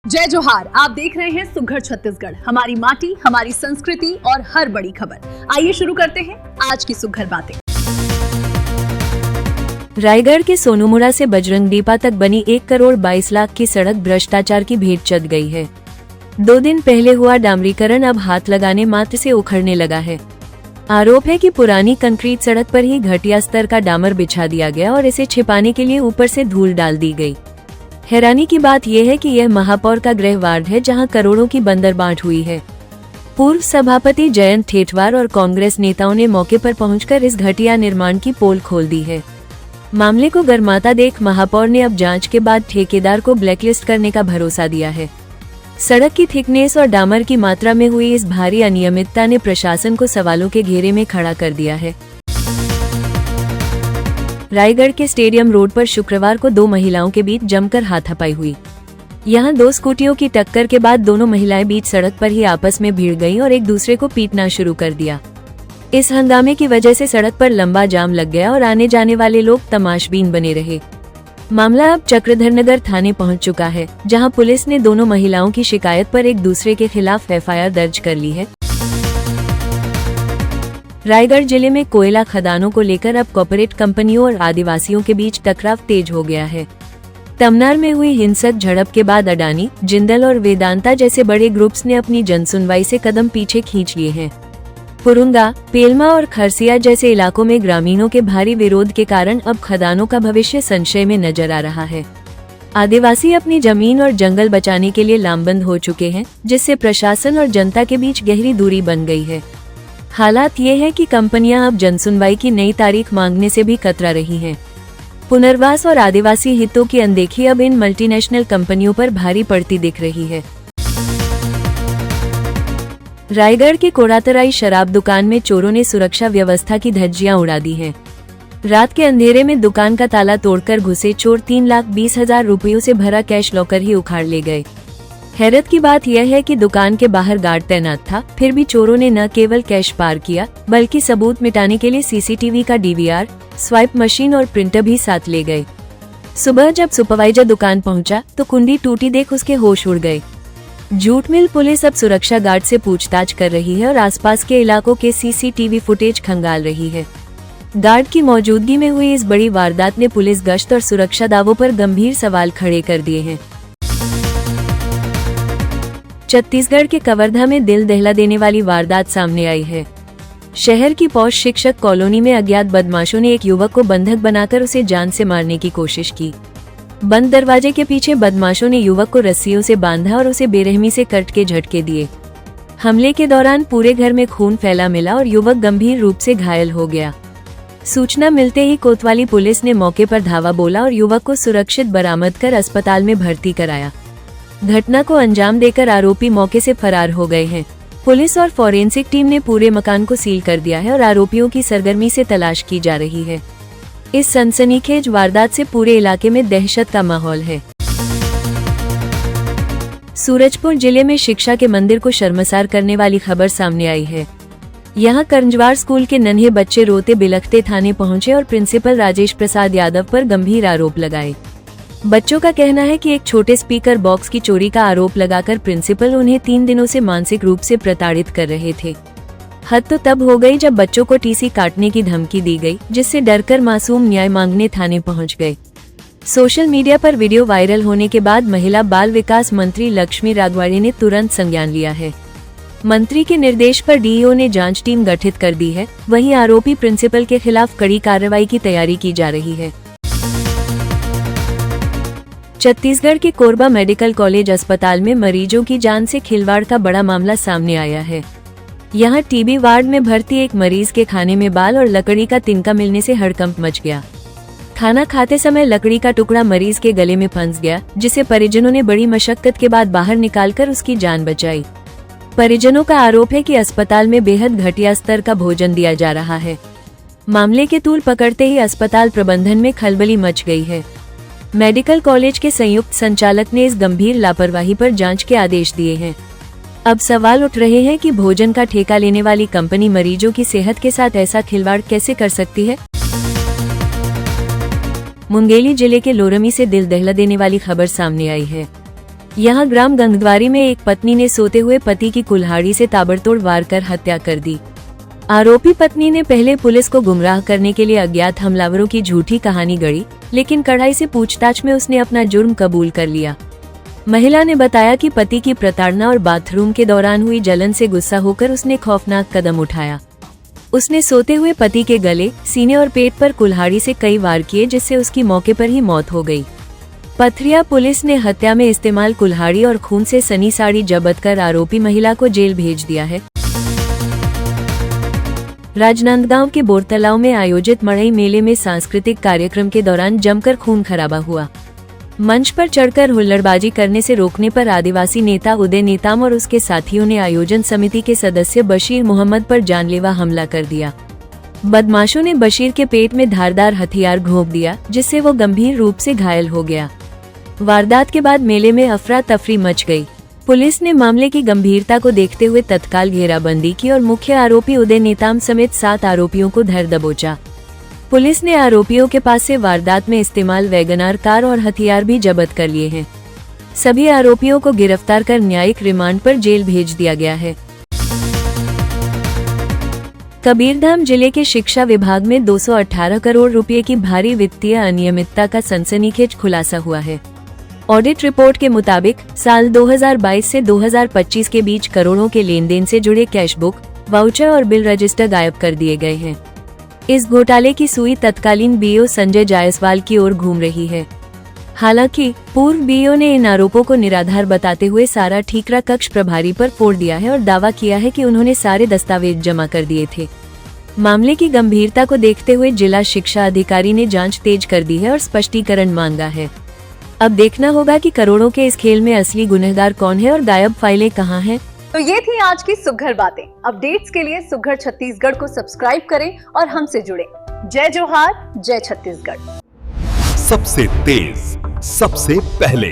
जय जोहार। आप देख रहे हैं सुघड़ छत्तीसगढ़, हमारी माटी, हमारी संस्कृति और हर बड़ी खबर। आइए शुरू करते हैं आज की सुघड़ बातें। रायगढ़ के सोनूमुड़ा से बजरंग दीपा तक बनी 1 करोड़ 22 लाख की सड़क भ्रष्टाचार की भेंट चढ़ गई है। 2 दिन पहले हुआ डामरीकरण अब हाथ लगाने मात्र से उखड़ने लगा है। आरोप है कि पुरानी कंक्रीट सड़क पर ही घटिया स्तर का डामर बिछा दिया गया और इसे छिपाने के लिए ऊपर से धूल डाल दी गई। हैरानी की बात यह है कि यह महापौर का गृह वार्ड है जहां करोड़ों की बंदरबांट हुई है। पूर्व सभापति जयंत ठेठवार और कांग्रेस नेताओं ने मौके पर पहुंचकर इस घटिया निर्माण की पोल खोल दी है। मामले को गर्माता देख महापौर ने अब जांच के बाद ठेकेदार को ब्लैकलिस्ट करने का भरोसा दिया है। सड़क की थिकनेस और डामर की मात्रा में हुई इस भारी अनियमितता ने प्रशासन को सवालों के घेरे में खड़ा कर दिया है। रायगढ़ के स्टेडियम रोड पर शुक्रवार को 2 महिलाओं के बीच जमकर हाथापाई हुई। यहां 2 स्कूटियों की टक्कर के बाद दोनों महिलाएं बीच सड़क पर ही आपस में भिड़ गईं और एक दूसरे को पीटना शुरू कर दिया। इस हंगामे की वजह से सड़क पर लंबा जाम लग गया और आने जाने वाले लोग तमाशबीन बने रहे। मामला अब चक्रधरनगर थाने पहुंच चुका है, जहां पुलिस ने दोनों महिलाओं की शिकायत पर एक दूसरे के खिलाफ एफआईआर दर्ज कर ली है। रायगढ़ जिले में कोयला खदानों को लेकर अब कॉर्पोरेट कंपनियों और आदिवासियों के बीच टकराव तेज हो गया है। तमनार में हुई हिंसक झड़प के बाद अडानी, जिंदल और वेदांता जैसे बड़े ग्रुप्स ने अपनी जनसुनवाई से कदम पीछे खींच लिए हैं। पुरुंगा, पेलमा और खरसिया जैसे इलाकों में ग्रामीणों के भारी विरोध के कारण अब खदानों का भविष्य संशय में नजर आ रहा है। आदिवासी अपनी जमीन और जंगल बचाने के लिए लामबंद हो चुके हैं, जिससे प्रशासन और जनता के बीच गहरी दूरी बन गई है। हालात ये है कि कंपनियां अब जनसुनवाई की नई तारीख मांगने से भी कतरा रही हैं। पुनर्वास और आदिवासी हितों की अनदेखी अब इन मल्टीनेशनल कंपनियों पर भारी पड़ती दिख रही है। रायगढ़ के कोड़ातराई शराब दुकान में चोरों ने सुरक्षा व्यवस्था की धज्जियां उड़ा दी हैं। रात के अंधेरे में दुकान का ताला तोड़कर घुसे चोर 3,20,000 रुपयों से भरा कैश लॉकर ही उखाड़ ले गए। हैरत की बात यह है कि दुकान के बाहर गार्ड तैनात था, फिर भी चोरों ने न केवल कैश पार किया बल्कि सबूत मिटाने के लिए सीसीटीवी का डीवीआर, स्वाइप मशीन और प्रिंटर भी साथ ले गए। सुबह जब सुपरवाइजर दुकान पहुंचा तो कुंडी टूटी देख उसके होश उड़ गए। जूट मिल पुलिस अब सुरक्षा गार्ड से पूछताछ कर रही है और आसपास के इलाकों के सीसीटीवी फुटेज खंगाल रही है। गार्ड की मौजूदगी में हुई इस बड़ी वारदात ने पुलिस गश्त और सुरक्षा दावों पर गंभीर सवाल खड़े कर दिए हैं। छत्तीसगढ़ के कवर्धा में दिल दहला देने वाली वारदात सामने आई है। शहर की पौष शिक्षक कॉलोनी में अज्ञात बदमाशों ने एक युवक को बंधक बनाकर उसे जान से मारने की कोशिश की। बंद दरवाजे के पीछे बदमाशों ने युवक को रस्सियों से बांधा और उसे बेरहमी से कट के झटके दिए। हमले के दौरान पूरे घर में खून फैला मिला और युवक गंभीर रूप से घायल हो गया। सूचना मिलते ही कोतवाली पुलिस ने मौके पर धावा बोला और युवक को सुरक्षित बरामद कर अस्पताल में भर्ती कराया। घटना को अंजाम देकर आरोपी मौके से फरार हो गए हैं। पुलिस और फॉरेंसिक टीम ने पूरे मकान को सील कर दिया है और आरोपियों की सरगर्मी से तलाश की जा रही है। इस सनसनीखेज वारदात से पूरे इलाके में दहशत का माहौल है। सूरजपुर जिले में शिक्षा के मंदिर को शर्मसार करने वाली खबर सामने आई है। यहां करंजवार स्कूल के नन्हे बच्चे रोते बिलखते थाने पहुंचे और प्रिंसिपल राजेश प्रसाद यादव पर गंभीर आरोप लगाए। बच्चों का कहना है कि एक छोटे स्पीकर बॉक्स की चोरी का आरोप लगाकर प्रिंसिपल उन्हें 3 दिनों से मानसिक रूप से प्रताड़ित कर रहे थे। हद तो तब हो गई जब बच्चों को टीसी काटने की धमकी दी गई, जिससे डरकर मासूम न्याय मांगने थाने पहुंच गए। सोशल मीडिया पर वीडियो वायरल होने के बाद महिला बाल विकास मंत्री लक्ष्मी राघवाड़ी ने तुरंत संज्ञान लिया है। मंत्री के निर्देश पर डीईओ ने जांच टीम गठित कर दी है। वहीं आरोपी प्रिंसिपल के खिलाफ कड़ी कार्रवाई की तैयारी की जा रही है। छत्तीसगढ़ के कोरबा मेडिकल कॉलेज अस्पताल में मरीजों की जान से खिलवाड़ का बड़ा मामला सामने आया है। यहां टीबी वार्ड में भर्ती एक मरीज के खाने में बाल और लकड़ी का तिनका मिलने से हड़कंप मच गया। खाना खाते समय लकड़ी का टुकड़ा मरीज के गले में फंस गया, जिसे परिजनों ने बड़ी मशक्कत के बाद बाहर निकालकर उसकी जान बचाई। परिजनों का आरोप है कि अस्पताल में बेहद घटिया स्तर का भोजन दिया जा रहा है। मामले के तूल पकड़ते ही अस्पताल प्रबंधन में खलबली मच गई है। मेडिकल कॉलेज के संयुक्त संचालक ने इस गंभीर लापरवाही पर जांच के आदेश दिए हैं। अब सवाल उठ रहे हैं कि भोजन का ठेका लेने वाली कंपनी मरीजों की सेहत के साथ ऐसा खिलवाड़ कैसे कर सकती है। मुंगेली जिले के लोरमी से दिल दहला देने वाली खबर सामने आई है। यहाँ ग्राम गंगद्वारी में एक पत्नी ने सोते हुए पति की कुल्हाड़ी से ताबड़तोड़ वार कर हत्या कर दी। आरोपी पत्नी ने पहले पुलिस को गुमराह करने के लिए अज्ञात हमलावरों की झूठी कहानी गढ़ी, लेकिन कड़ाई से पूछताछ में उसने अपना जुर्म कबूल कर लिया। महिला ने बताया कि पति की प्रताड़ना और बाथरूम के दौरान हुई जलन से गुस्सा होकर उसने खौफनाक कदम उठाया। उसने सोते हुए पति के गले, सीने और पेट पर कुल्हाड़ी से कई वार किए, जिससे उसकी मौके पर ही मौत हो गई। पथरिया पुलिस ने हत्या में इस्तेमाल कुल्हाड़ी और खून से सनी साड़ी जब्त कर आरोपी महिला को जेल भेज दिया है। राजनांदगांव के बोरतलाव में आयोजित मड़ई मेले में सांस्कृतिक कार्यक्रम के दौरान जमकर खून खराबा हुआ। मंच पर चढ़कर हुल्लड़बाजी करने से रोकने पर आदिवासी नेता उदय नेताम और उसके साथियों ने आयोजन समिति के सदस्य बशीर मोहम्मद पर जानलेवा हमला कर दिया। बदमाशों ने बशीर के पेट में धारदार हथियार घोंप दिया, जिससे वो गंभीर रूप से घायल हो गया। वारदात के बाद मेले में अफरा तफरी मच गई। पुलिस ने मामले की गंभीरता को देखते हुए तत्काल घेराबंदी की और मुख्य आरोपी उदय नेताम समेत 7 आरोपियों को धर दबोचा। पुलिस ने आरोपियों के पास से वारदात में इस्तेमाल वैगनार कार और हथियार भी जब्त कर लिए हैं। सभी आरोपियों को गिरफ्तार कर न्यायिक रिमांड पर जेल भेज दिया गया है। कबीरधाम जिले के शिक्षा विभाग में 218 करोड़ रुपए की भारी वित्तीय अनियमितता का सनसनीखेज खुलासा हुआ है। ऑडिट रिपोर्ट के मुताबिक साल 2022 से 2025 के बीच करोड़ों के लेन देन से जुड़े कैश बुक, वाउचर और बिल रजिस्टर गायब कर दिए गए हैं। इस घोटाले की सुई तत्कालीन बीओ संजय जायसवाल की ओर घूम रही है। हालांकि पूर्व बीओ ने इन आरोपों को निराधार बताते हुए सारा ठीकरा कक्ष प्रभारी पर फोड़ दिया है और दावा किया है कि उन्होंने सारे दस्तावेज जमा कर दिए थे। मामले की गंभीरता को देखते हुए जिला शिक्षा अधिकारी ने जांच तेज कर दी है और स्पष्टीकरण मांगा है। अब देखना होगा कि करोड़ों के इस खेल में असली गुनहगार कौन है और गायब फाइलें कहां हैं। तो ये थी आज की सुघर बातें। अपडेट्स के लिए सुघर छत्तीसगढ़ को सब्सक्राइब करें और हमसे जुड़ें। जय जोहार, जय छत्तीसगढ़। सबसे तेज, सबसे पहले